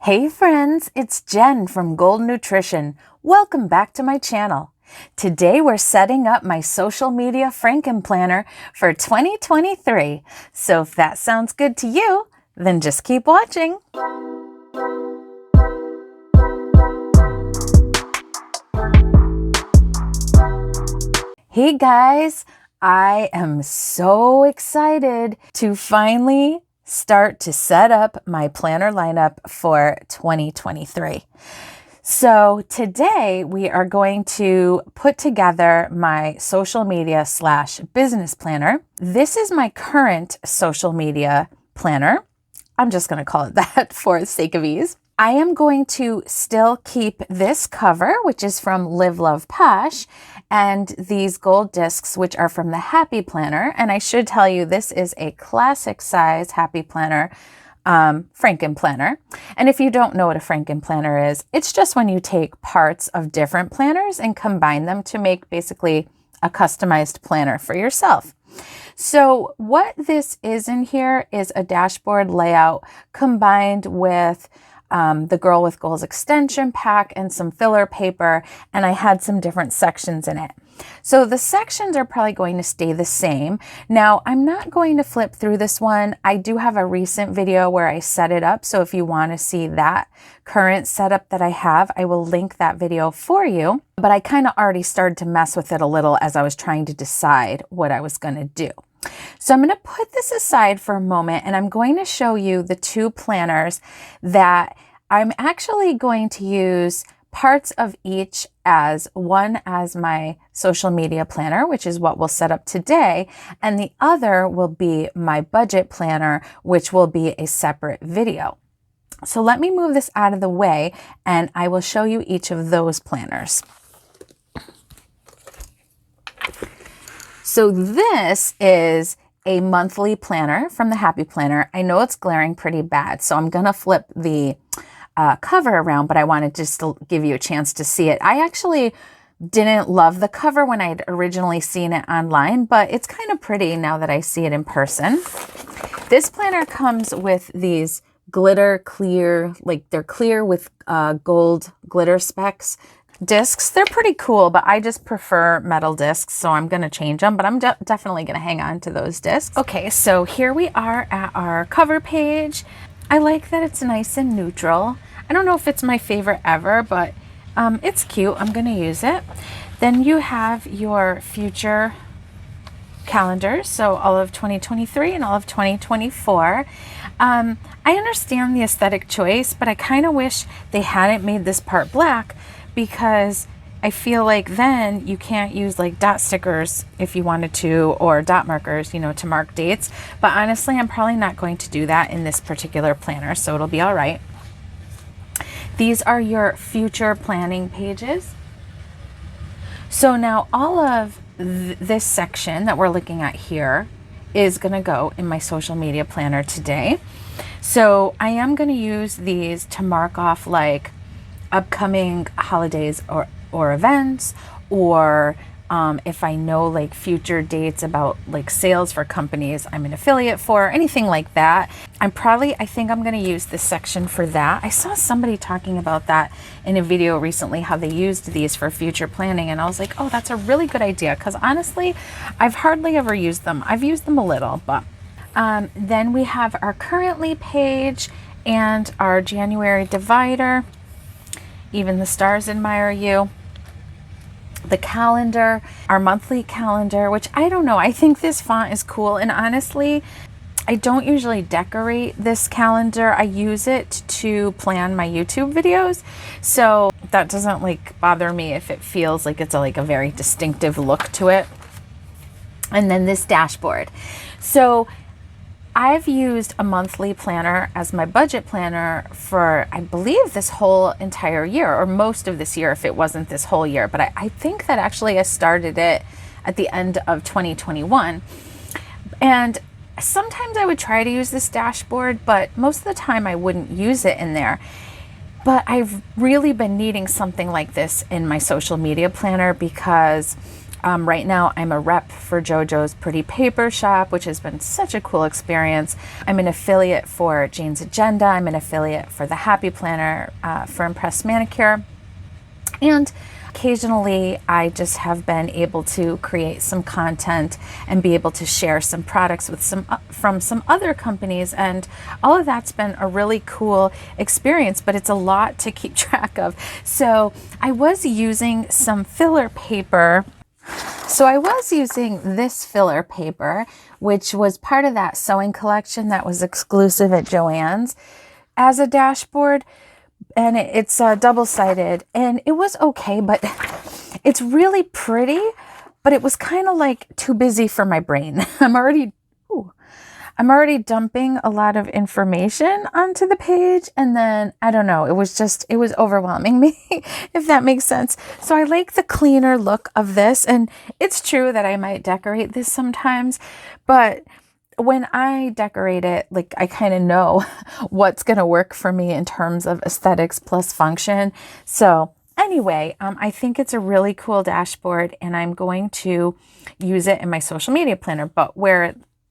Hey friends, it's Jen from Gold Nutrition. Welcome back to my channel. Today we're setting up my social media Frankenplanner for 2023. So if that sounds good to you, then just keep watching. Hey guys, I am so excited to finally start to set up my planner lineup for 2023. So today we are going to put together my social media / business planner. This is my current social media planner. I'm just going to call it that for the sake of ease. I am going to still keep this cover, which is from Live Love Posh, and these gold discs, which are from the Happy Planner. And I should tell you, this is a classic size Happy Planner, Frankenplanner. And if you don't know what a Frankenplanner is, it's just when you take parts of different planners and combine them to make basically a customized planner for yourself. So what this is in here is a dashboard layout combined with the Girl with Goals extension pack and some filler paper, and I had some different sections in it. So the sections are probably going to stay the same. Now, I'm not going to flip through this one. I do have a recent video where I set it up, so if you want to see that current setup that I have, I will link that video for you. But I kind of already started to mess with it a little as I was trying to decide what I was going to do. So I'm going to put this aside for a moment, and I'm going to show you the two planners that I'm actually going to use parts of each as one as my social media planner, which is what we'll set up today, and the other will be my budget planner, which will be a separate video. So let me move this out of the way, and I will show you each of those planners. So this is a monthly planner from the Happy Planner. I know it's glaring pretty bad, so I'm going to flip the cover around, but I wanted just to give you a chance to see it. I actually didn't love the cover when I'd originally seen it online, but it's kind of pretty now that I see it in person. This planner comes with these glitter clear, like they're clear with gold glitter specks discs. They're pretty cool, but I just prefer metal discs, so I'm going to change them, but I'm definitely going to hang on to those discs. Okay, so here we are at our cover page. I like that it's nice and neutral. I don't know if it's my favorite ever, but it's cute. I'm going to use it. Then you have your future calendars, so all of 2023 and all of 2024. I understand the aesthetic choice, but I kind of wish they hadn't made this part black, because I feel like then you can't use like dot stickers if you wanted to, or dot markers, you know, to mark dates. But honestly, I'm probably not going to do that in this particular planner, so it'll be all right. These are your future planning pages. So now all of this section that we're looking at here is going to go in my social media planner today. So I am going to use these to mark off like upcoming holidays or events, or if I know like future dates about like sales for companies I'm an affiliate for, anything like that. I think I'm going to use this section for that. I saw somebody talking about that in a video recently, how they used these for future planning, and I was like, oh, that's a really good idea, because honestly, I've hardly ever used them. I've used them a little, but then we have our currently page and our January divider. Even the stars admire you. The calendar, our monthly calendar, which I don't know. I think this font is cool. And honestly, I don't usually decorate this calendar. I use it to plan my YouTube videos. So that doesn't like bother me if it feels like it's like a very distinctive look to it. And then this dashboard. So I've used a monthly planner as my budget planner for, I believe, this whole entire year, or most of this year if it wasn't this whole year. But I think that actually I started it at the end of 2021. And sometimes I would try to use this dashboard, but most of the time I wouldn't use it in there. But I've really been needing something like this in my social media planner, because Right now, I'm a rep for JoJo's Pretty Paper Shop, which has been such a cool experience. I'm an affiliate for Jane's Agenda. I'm an affiliate for the Happy Planner for Impressed Manicure. And occasionally, I just have been able to create some content and be able to share some products with from some other companies. And all of that's been a really cool experience, but it's a lot to keep track of. So I was using some filler paper. So I was using this filler paper, which was part of that sewing collection that was exclusive at Joann's, as a dashboard. And it's double-sided, and it was okay, but it's really pretty, but it was kind of like too busy for my brain. I'm already dumping a lot of information onto the page, and then I don't know, it was overwhelming me, if that makes sense. So I like the cleaner look of this, and it's true that I might decorate this sometimes, but when I decorate it, like, I kind of know what's going to work for me in terms of aesthetics plus function. So anyway, I think it's a really cool dashboard, and I'm going to use it in my social media planner. But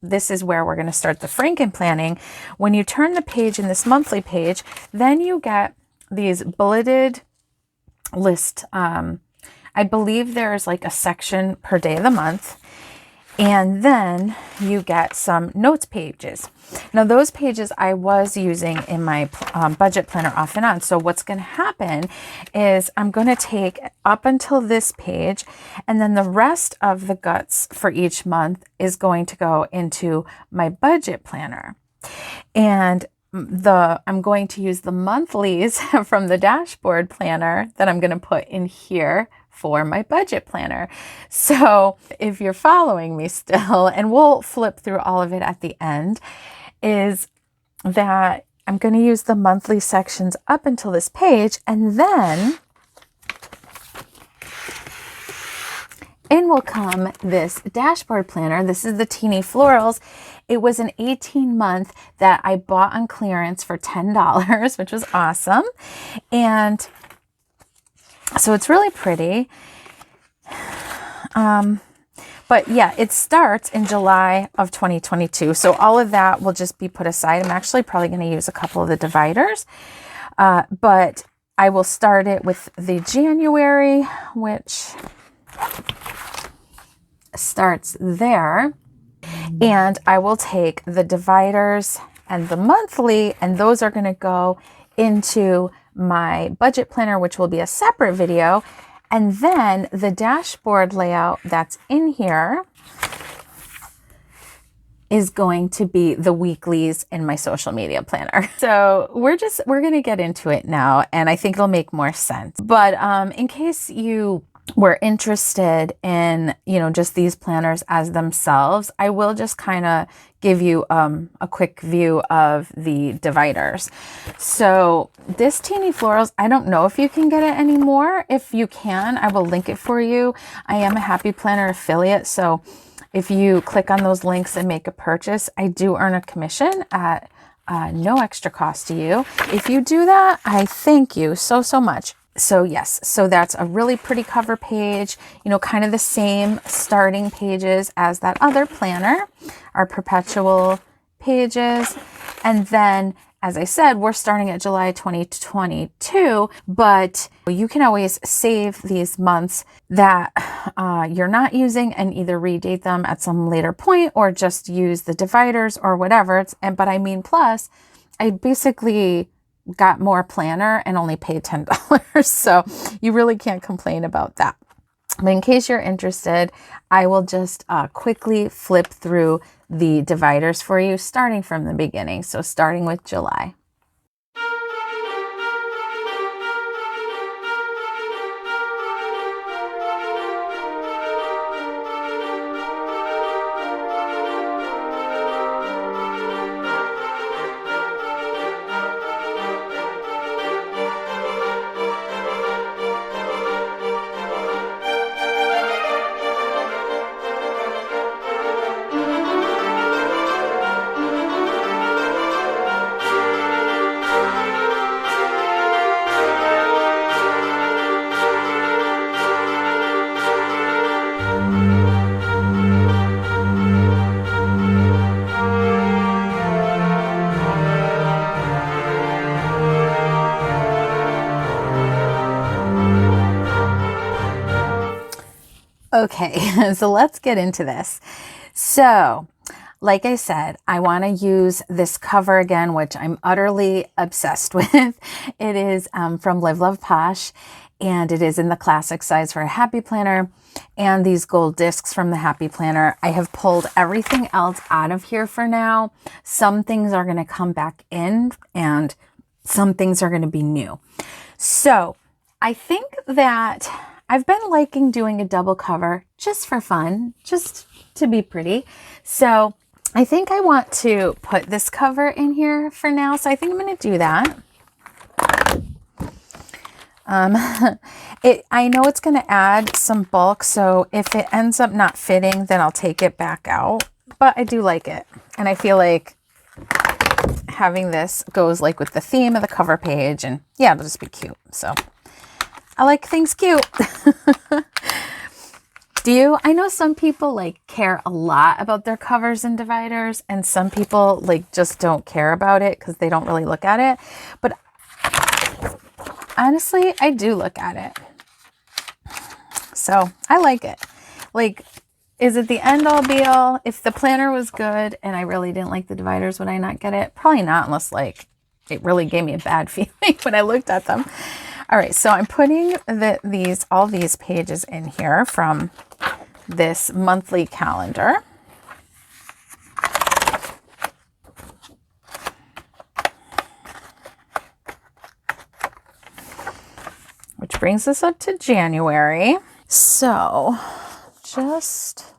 this is where we're going to start the Frankenplanning. When you turn the page in this monthly page, then you get these bulleted list. I believe there's like a section per day of the month. And then you get some notes pages. Now, those pages I was using in my budget planner off and on. So what's going to happen is I'm going to take up until this page, and then the rest of the guts for each month is going to go into my budget planner. And I'm going to use the monthlies from the dashboard planner that I'm going to put in here for my budget planner. So if you're following me still, and we'll flip through all of it at the end, is that I'm going to use the monthly sections up until this page, and then in will come this dashboard planner. This is the Teeny Florals. It was an 18-month that I bought on clearance for $10, which was awesome. And so it's really pretty. But yeah, it starts in July of 2022. So all of that will just be put aside. I'm actually probably going to use a couple of the dividers. But I will start it with the January, which starts there. And I will take the dividers and the monthly, and those are going to go into my budget planner, which will be a separate video. And then the dashboard layout that's in here is going to be the weeklies in my social media planner. So we're going to get into it now, and I think it'll make more sense. But in case you were interested in, just these planners as themselves, I will just kind of give you a quick view of the dividers. So this Teeny Florals, I don't know if you can get it anymore. If you can, I will link it for you. I am a Happy Planner affiliate, so if you click on those links and make a purchase, I do earn a commission at no extra cost to you. If you do that, I thank you so much. So yes, so that's a really pretty cover page, kind of the same starting pages as that other planner, our perpetual pages. And then, as I said, we're starting at July 2022, but you can always save these months that you're not using and either redate them at some later point or just use the dividers or whatever. But I mean, plus, I basically got more planner and only paid $10. So you really can't complain about that. But in case you're interested, I will just quickly flip through the dividers for you, starting from the beginning. So starting with July. Okay, so let's get into this. So, like I said, I want to use this cover again, which I'm utterly obsessed with. It is from Live Love Posh, and it is in the classic size for a happy planner, and these gold discs from the Happy Planner. I have pulled everything else out of here for now. Some things are going to come back in, and some things are going to be new. So I think that I've been liking doing a double cover just for fun, just to be pretty. So I think I want to put this cover in here for now. So I think I'm going to do that. I know it's going to add some bulk. So if it ends up not fitting, then I'll take it back out. But I do like it. And I feel like having this goes like with the theme of the cover page, and yeah, it'll just be cute. So I like things cute. Do you? I know some people like care a lot about their covers and dividers, and some people like just don't care about it because they don't really look at it. But honestly, I do look at it. So I like it. Like, is it the end all be all? If the planner was good and I really didn't like the dividers, would I not get it? Probably not, unless like it really gave me a bad feeling when I looked at them. All right, so I'm putting all these pages in here from this monthly calendar. Which brings us up to January. So just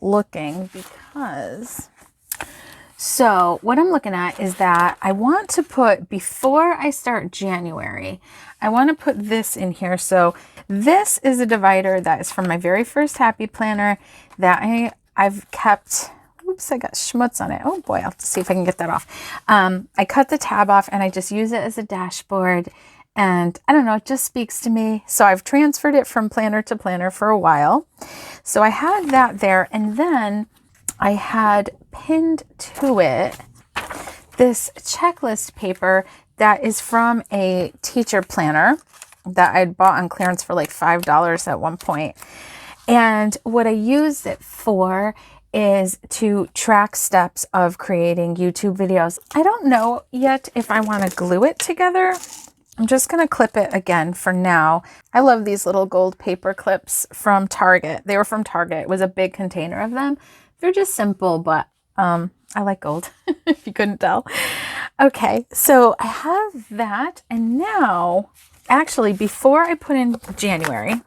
looking, because so what I'm looking at is that I want to put, before I start January, I want to put this in here. So this is a divider that is from my very first Happy Planner that I've kept. Oops, I got schmutz on it. Oh boy, I'll have to see if I can get that off. I cut the tab off and I just use it as a dashboard. And I don't know, it just speaks to me. So I've transferred it from planner to planner for a while. So I had that there. And then I had pinned to it this checklist paper that is from a teacher planner that I'd bought on clearance for like $5 at one point. And what I used it for is to track steps of creating YouTube videos. I don't know yet if I want to glue it together. I'm just going to clip it again for now. I love these little gold paper clips from Target. They were from Target. It was a big container of them. They're just simple, but I like gold, if you couldn't tell. Okay, so I have that. And now, actually, before I put in January,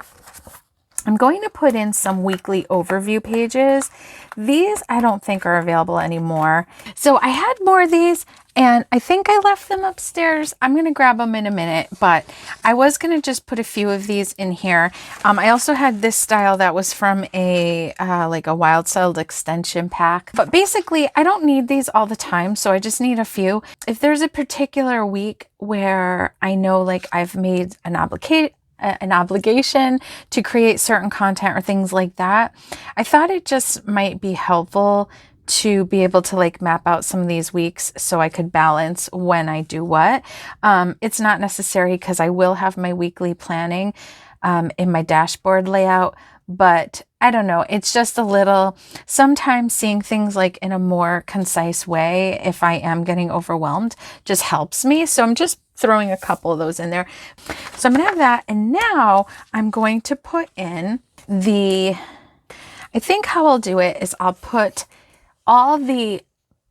I'm going to put in some weekly overview pages. These I don't think are available anymore. So I had more of these, and I think I left them upstairs. I'm going to grab them in a minute, but I was going to just put a few of these in here. I also had this style that was from a like a Wild Styled extension pack. But basically, I don't need these all the time, so I just need a few. If there's a particular week where I know like I've made an obligation to create certain content or things like that, I thought it just might be helpful to be able to like map out some of these weeks so I could balance when I do what. It's not necessary because I will have my weekly planning in my dashboard layout, but I don't know. It's just a little, sometimes seeing things like in a more concise way, if I am getting overwhelmed, just helps me. So I'm just throwing a couple of those in there. So I'm going to have that. And now I'm going to put in I think how I'll do it is I'll put all the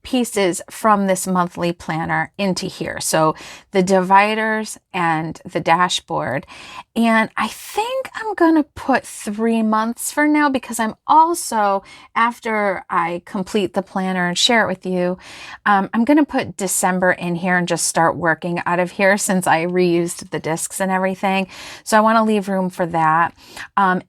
pieces from this monthly planner into here. So the dividers and the dashboard. And I think I'm going to put 3 months for now, because I'm also, after I complete the planner and share it with you, I'm going to put December in here and just start working out of here since I reused the discs and everything. So I want to leave room for that.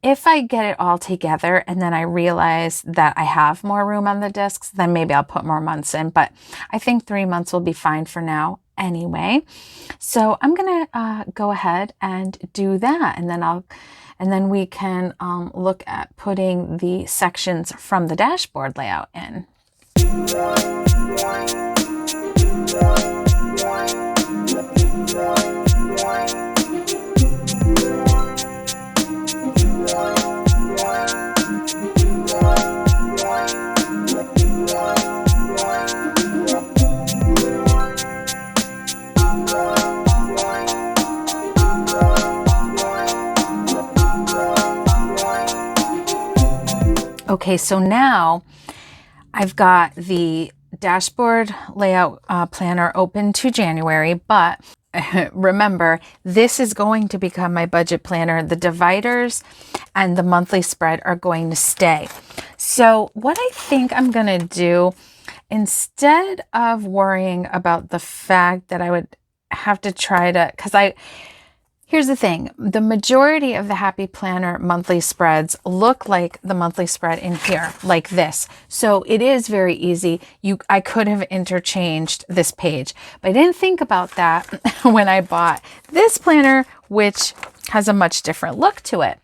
If I get it all together and then I realize that I have more room on the discs, then maybe I'll put more months in, but I think 3 months will be fine for now anyway. So I'm gonna go ahead and do that, and then we can look at putting the sections from the dashboard layout in. Okay, so now I've got the dashboard layout planner open to January, but remember, this is going to become my budget planner. The dividers and the monthly spread are going to stay. So what I think I'm going to do, instead of worrying about the fact that I would have to try to, here's the thing, the majority of the Happy Planner monthly spreads look like the monthly spread in here, like this. So it is very easy. I could have interchanged this page, but I didn't think about that when I bought this planner, which has a much different look to it.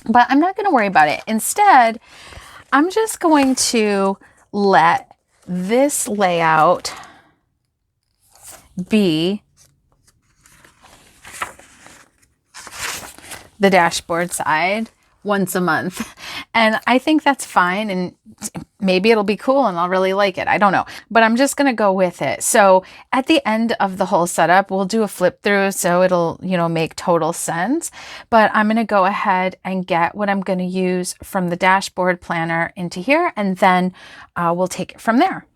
But I'm not going to worry about it. Instead, I'm just going to let this layout be the dashboard side once a month. And I think that's fine. And maybe it'll be cool and I'll really like it. I don't know, but I'm just going to go with it. So at the end of the whole setup, we'll do a flip through. So it'll, make total sense, but I'm going to go ahead and get what I'm going to use from the dashboard planner into here. And then we'll take it from there.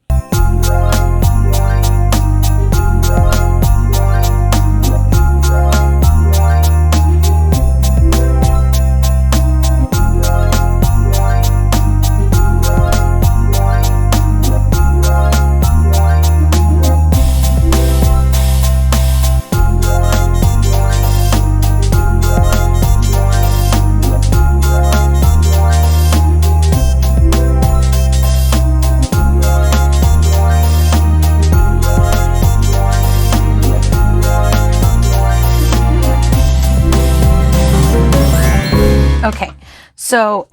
Okay, so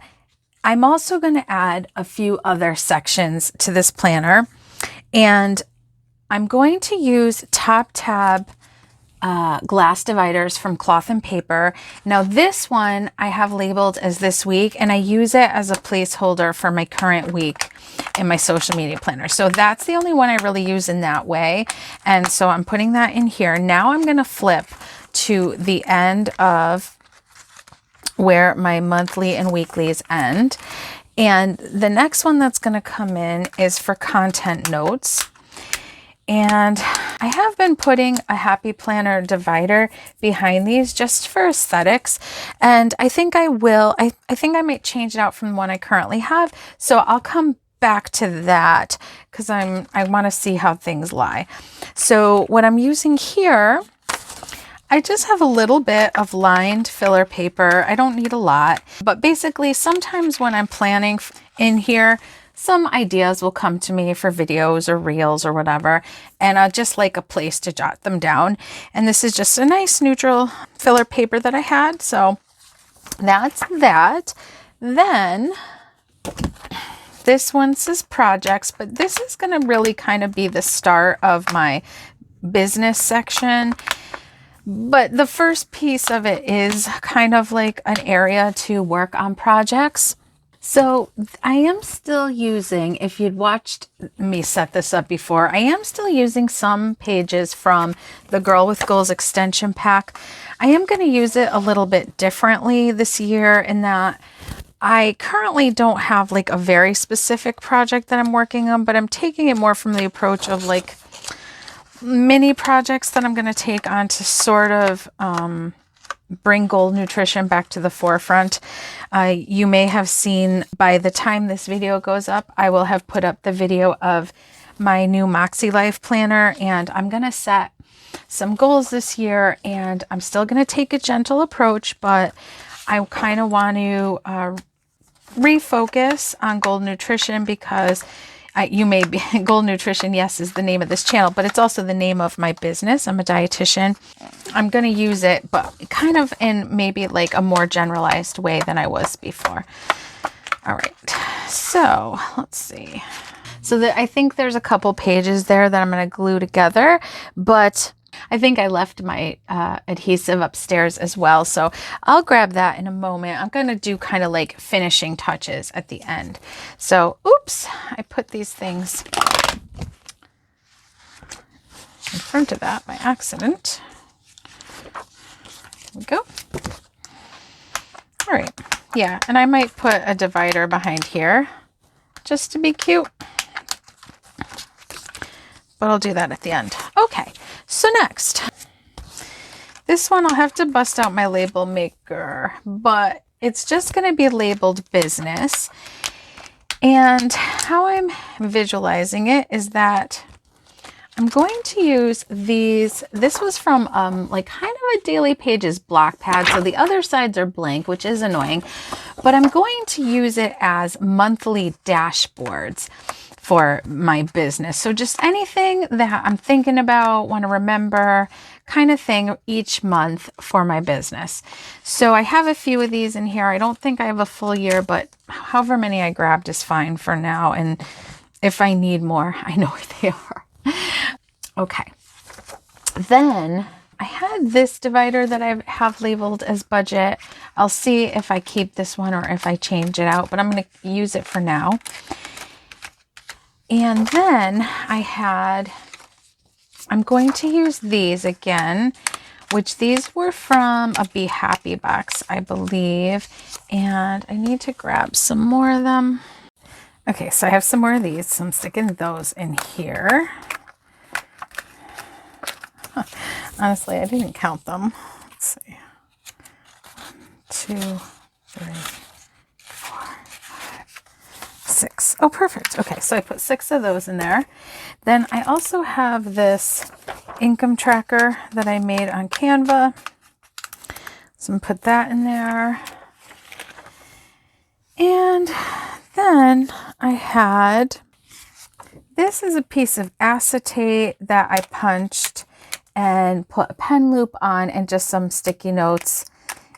I'm also going to add a few other sections to this planner, and I'm going to use top tab glass dividers from Cloth and Paper. Now this one I have labeled as this week, and I use it as a placeholder for my current week in my social media planner. So that's the only one I really use in that way. And so I'm putting that in here. Now I'm going to flip to the end of where my monthly and weeklies end. And the next one that's going to come in is for content notes. And I have been putting a Happy Planner divider behind these just for aesthetics. And I think I will. I think I might change it out from the one I currently have. So I'll come back to that because I want to see how things lie. So what I'm using here, I just have a little bit of lined filler paper. I don't need a lot, but basically sometimes when I'm planning in here, some ideas will come to me for videos or reels or whatever, and I just like a place to jot them down. And this is just a nice neutral filler paper that I had. So that's that. Then this one says projects, but this is going to really kind of be the start of my business section. But the first piece of it is kind of like an area to work on projects. So I am still using, if you'd watched me set this up before, I am still using some pages from the Girl with Goals extension pack. I am going to use it a little bit differently this year in that I currently don't have like a very specific project that I'm working on, but I'm taking it more from the approach of like mini projects that I'm going to take on to sort of bring gold nutrition back to the forefront. You may have seen by the time this video goes up, I will have put up the video of my new Moxie Life planner, and I'm going to set some goals this year, and I'm still going to take a gentle approach, but I kind of want to refocus on gold nutrition because you may be, Gold Nutrition, yes, is the name of this channel, but it's also the name of my business. I'm a dietitian. I'm going to use it, but kind of in maybe like a more generalized way than I was before. All right, so let's see. So I think there's a couple pages there that I'm going to glue together, but I think I left my adhesive upstairs as well. So I'll grab that in a moment. I'm going to do kind of like finishing touches at the end. So, oops, I put these things in front of that by accident. There we go. All right. Yeah, and I might put a divider behind here just to be cute. But I'll do that at the end. Okay, so next. This one I'll have to bust out my label maker, but it's just going to be labeled business. And how I'm visualizing it is that I'm going to use these. This was from like kind of a Daily Pages block pad. So the other sides are blank, which is annoying, but I'm going to use it as monthly dashboards for my business. So just anything that I'm thinking about, want to remember, kind of thing each month for my business. So I have a few of these in here. I don't think I have a full year, but however many I grabbed is fine for now. And if I need more, I know where they are. Okay. Then I had this divider that I have labeled as budget. I'll see if I keep this one or if I change it out, but I'm going to use it for now. And then I'm going to use these again, which these were from a Be Happy box, I believe. And I need to grab some more of them. Okay, so I have some more of these, so I'm sticking those in here. Honestly, I didn't count them. Let's see. 1, 2, 3, 4, 5, 6. Oh, perfect. Okay, so I put 6 of those in there. Then I also have this income tracker that I made on Canva. So I'm going to put that in there. And then I had, this is a piece of acetate that I punched and put a pen loop on and just some sticky notes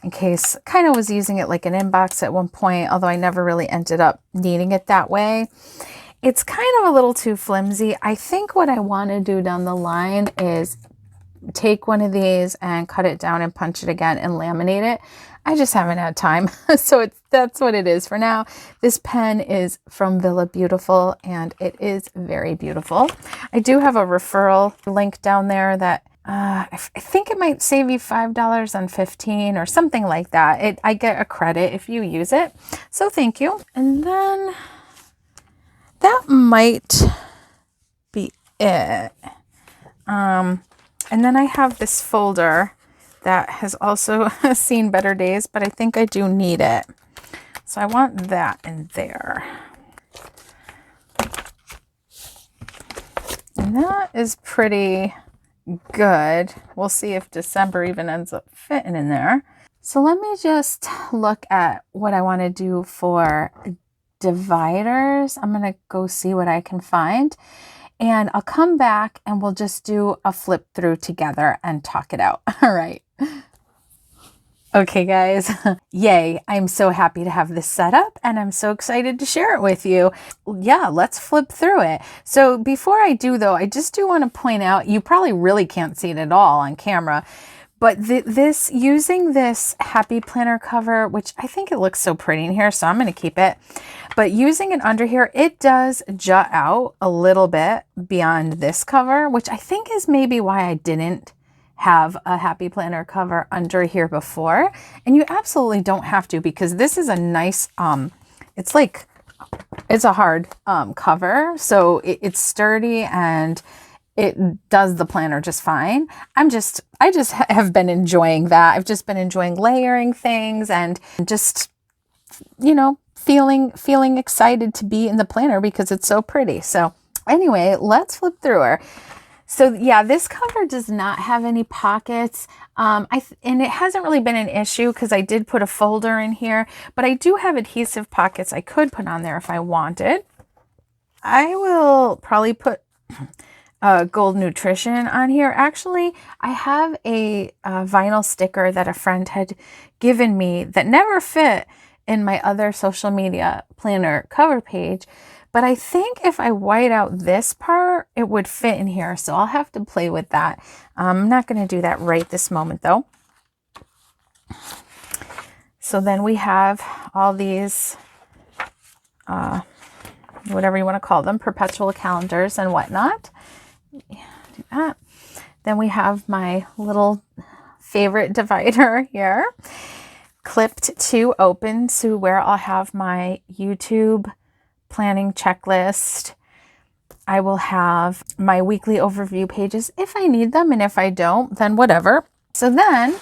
in case, kind of was using it like an inbox at one point, although I never really ended up needing it that way. It's kind of a little too flimsy. I think what I want to do down the line is take one of these and cut it down and punch it again and laminate it. I just haven't had time. So that's what it is for now. This pen is from Villa Beautiful and it is very beautiful. I do have a referral link down there that I think it might save you $5 on 15 or something like that. I get a credit if you use it. So thank you. And then that might be it. And then I have this folder that has also seen better days, but I think I do need it. So I want that in there. And that is pretty good. We'll see if December even ends up fitting in there. So let me just look at what I want to do for dividers. I'm going to go see what I can find. And I'll come back and we'll just do a flip through together and talk it out. All right. Okay, guys. Yay. I'm so happy to have this set up and I'm so excited to share it with you. Yeah, let's flip through it. So before I do though, I just do want to point out, you probably really can't see it at all on camera, but using this Happy Planner cover, which I think it looks so pretty in here, so I'm going to keep it. But using it under here, it does jut out a little bit beyond this cover, which I think is maybe why I didn't have a Happy Planner cover under here before. And you absolutely don't have to, because this is a nice, it's a hard cover. So it's sturdy and it does the planner just fine. I just have been enjoying that. I've just been enjoying layering things and just, you know, feeling excited to be in the planner because it's so pretty. So anyway, let's flip through her. So yeah, this cover does not have any pockets. And it hasn't really been an issue because I did put a folder in here, but I do have adhesive pockets I could put on there if I wanted. I will probably put Gold Nutrition on here. Actually, I have a vinyl sticker that a friend had given me that never fit in my other social media planner cover page. But I think if I white out this part, it would fit in here. So I'll have to play with that. I'm not going to do that right this moment though. So then we have all these, whatever you want to call them, perpetual calendars and whatnot. Yeah, do that. Then we have my little favorite divider here. clipped to open to where I'll have my YouTube planning checklist. I will have my weekly overview pages if I need them, and if I don't, then whatever. So then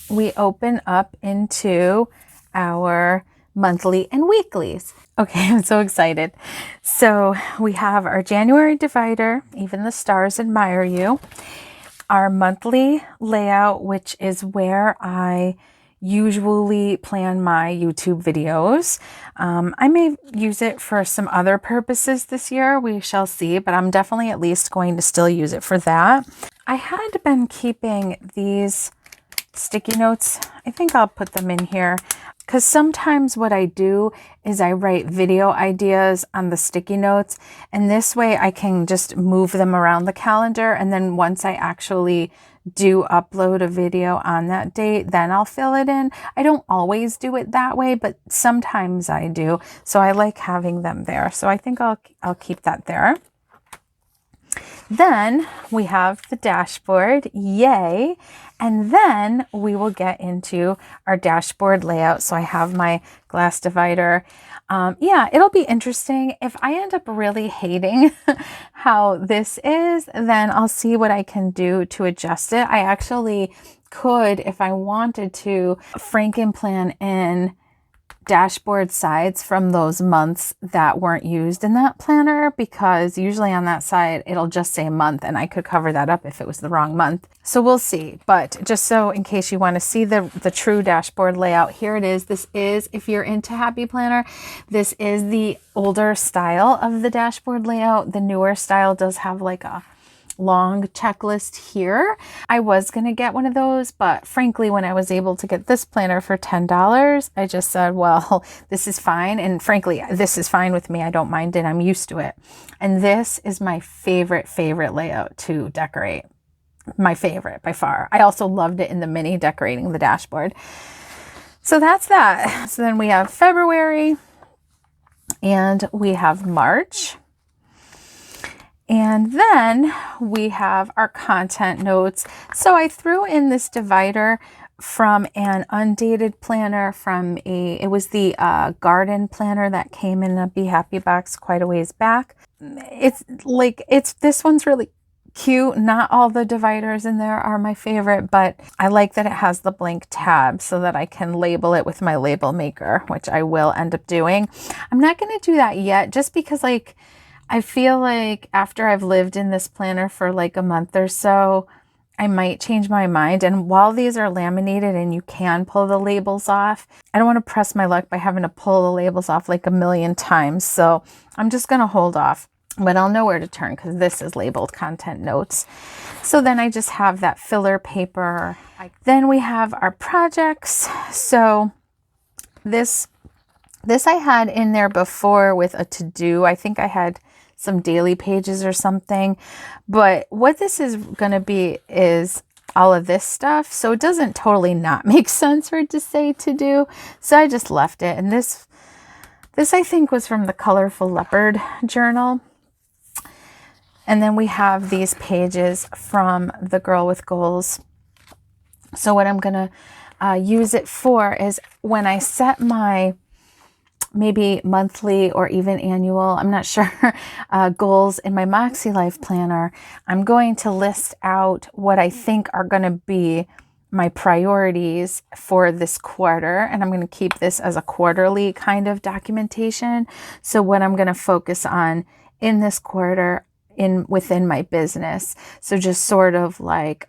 we open up into our monthly and weeklies. Okay, I'm so excited. So we have our January divider, Even the Stars Admire You, our monthly layout, which is where I usually plan my YouTube videos. I may use it for some other purposes this year. We shall see, but I'm definitely at least going to still use it for that. I had been keeping these sticky notes. I think I'll put them in here because sometimes what I do is I write video ideas on the sticky notes, and this way I can just move them around the calendar, and then once I actually do upload a video on that date, then I'll fill it in. I don't always do it that way, but sometimes I do. So I like having them there. So I think I'll keep that there. Then we have the dashboard, yay. And then we will get into our dashboard layout. So I have my glass divider. Yeah, it'll be interesting. If I end up really hating how this is, then I'll see what I can do to adjust it. I actually could, if I wanted to, Frankenplan in dashboard sides from those months that weren't used in that planner, because usually on that side it'll just say month, and I could cover that up if it was the wrong month. So we'll see. But just so in case you want to see the true dashboard layout, here it is. This is, if you're into Happy Planner, this is the older style of the dashboard layout. The newer style does have like a long checklist here. I was going to get one of those, but frankly, when I was able to get this planner for $10, I just said, well, this is fine. And frankly, this is fine with me. I don't mind it. I'm used to it. And this is my favorite layout to decorate. My favorite by far. I also loved it in the mini decorating the dashboard. So that's that. So then we have February and we have March. And then we have our content notes. So I threw in this divider from an undated planner it was the garden planner that came in a Be Happy box quite a ways back. This one's really cute. Not all the dividers in there are my favorite, but I like that it has the blank tab so that I can label it with my label maker, which I will end up doing. I'm not going to do that yet, just because I feel like after I've lived in this planner for like a month or so, I might change my mind. And while these are laminated and you can pull the labels off, I don't want to press my luck by having to pull the labels off like a million times. So I'm just going to hold off, but I'll know where to turn because this is labeled content notes. So then I just have that filler paper. Then we have our projects. So this I had in there before with a to-do. I think I had some daily pages or something, but what this is going to be is all of this stuff. So it doesn't totally not make sense for it to say to do. So I just left it. And this I think was from the Colorful Leopard journal. And then we have these pages from the Girl with Goals. So what I'm going to use it for is when I set my maybe monthly or even annual, I'm not sure, goals in my Moxie Life planner, I'm going to list out what I think are going to be my priorities for this quarter. And I'm going to keep this as a quarterly kind of documentation. So what I'm going to focus on in this quarter within my business. So just sort of like,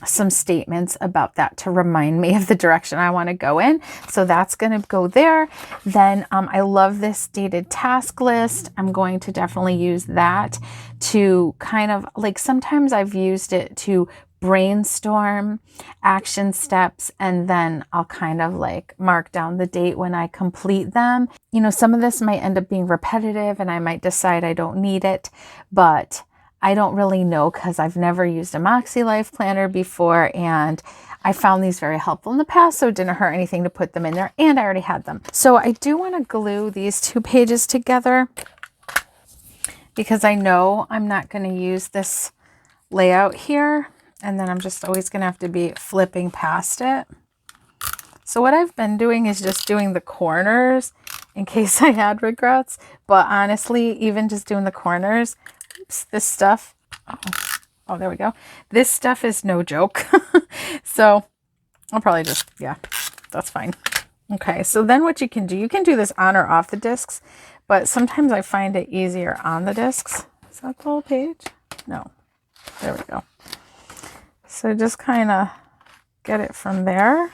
some statements about that to remind me of the direction I want to go in. So that's going to go there. Then I love this dated task list. I'm going to definitely use that to kind of like, sometimes I've used it to brainstorm action steps, and then I'll kind of like mark down the date when I complete them. You know, some of this might end up being repetitive and I might decide I don't need it, but I don't really know because I've never used a Moxie Life planner before, and I found these very helpful in the past, so it didn't hurt anything to put them in there, and I already had them. So I do want to glue these two pages together because I know I'm not going to use this layout here. and then I'm just always going to have to be flipping past it. So what I've been doing is just doing the corners in case I had regrets. But honestly, even just doing the corners, oops, this stuff, oh, there we go. This stuff is no joke. So I'll probably just, yeah, that's fine. Okay, so then what you can do this on or off the discs, but sometimes I find it easier on the discs. Is that the whole page? No. There we go. So just kind of get it from there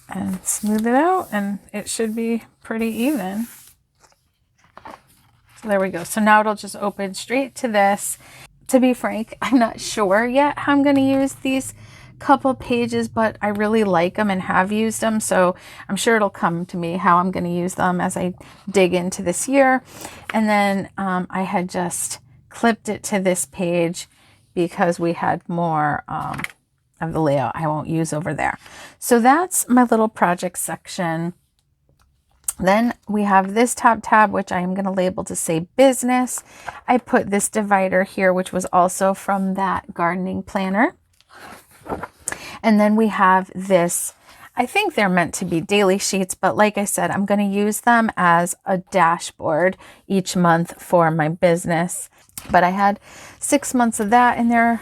and smooth it out, and it should be pretty even. So there we go. So now it'll just open straight to this. To be frank, I'm not sure yet how I'm going to use these couple pages, but I really like them and have used them. So I'm sure it'll come to me how I'm going to use them as I dig into this year. And then I had just clipped it to this page because we had more of the layout I won't use over there. So that's my little project section. Then we have this top tab, which I am going to label to say business. I put this divider here, which was also from that gardening planner. And then we have this, I think they're meant to be daily sheets, but like I said, I'm going to use them as a dashboard each month for my business. But I had 6 months of that in there.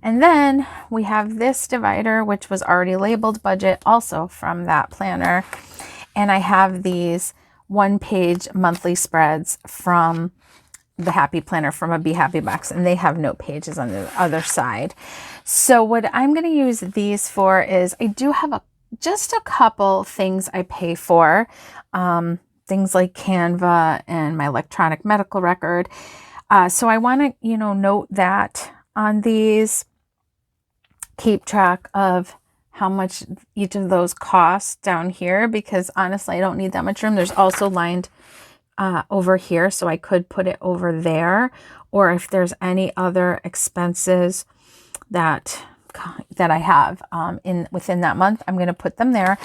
And then we have this divider, which was already labeled budget, also from that planner. And I have these 1-page monthly spreads from the Happy Planner, from a Be Happy box, and they have note pages on the other side. So what I'm going to use these for is I do have just a couple things I pay for, things like Canva and my electronic medical record. So I want to, note that on these, keep track of how much each of those costs down here, because honestly, I don't need that much room. There's also lined over here, so I could put it over there, or if there's any other expenses that I have within that month, I'm going to put them there.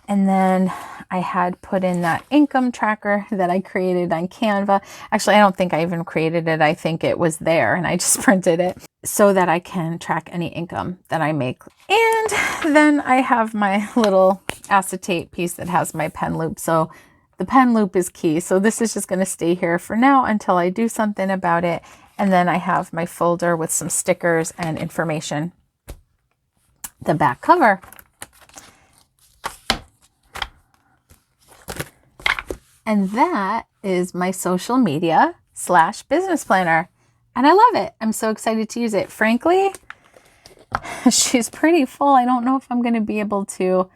And then I had put in that income tracker that I created on Canva. Actually, I don't think I even created it. I think it was there and I just printed it so that I can track any income that I make. And then I have my little acetate piece that has my pen loop. So the pen loop is key. So this is just going to stay here for now until I do something about it. And then I have my folder with some stickers and information. The back cover. And that is my social media / business planner. And I love it. I'm so excited to use it. Frankly, she's pretty full. I don't know if I'm going to be able to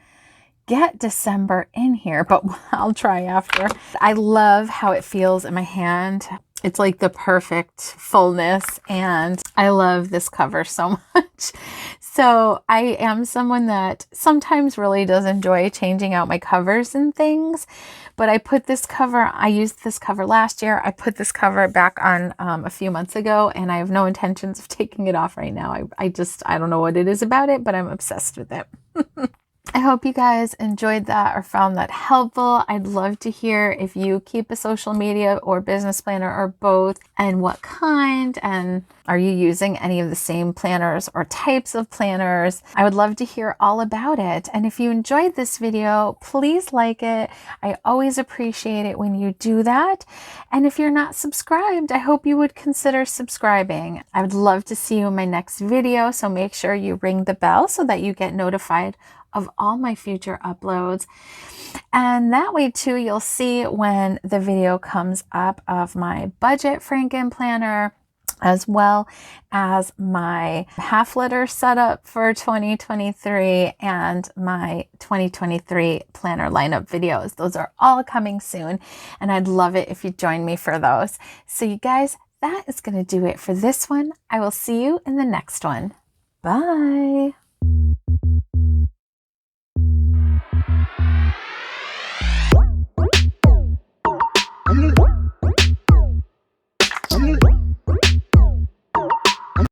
get December in here, but I'll try after. I love how it feels in my hand. It's like the perfect fullness, and I love this cover so much. So I am someone that sometimes really does enjoy changing out my covers and things, but I used this cover last year. I put this cover back on a few months ago, and I have no intentions of taking it off right now. I don't know what it is about it, but I'm obsessed with it. I hope you guys enjoyed that or found that helpful. I'd love to hear if you keep a social media or business planner or both, and what kind, and are you using any of the same planners or types of planners? I would love to hear all about it. And if you enjoyed this video, please like it. I always appreciate it when you do that. And if you're not subscribed, I hope you would consider subscribing. I would love to see you in my next video, so make sure you ring the bell so that you get notified of all my future uploads. And that way too, you'll see when the video comes up of my budget Frankenplanner, as well as my half liter setup for 2023 and my 2023 planner lineup videos. Those are all coming soon, and I'd love it if you join me for those. So you guys, that is going to do it for this one. I will see you in the next one. Bye.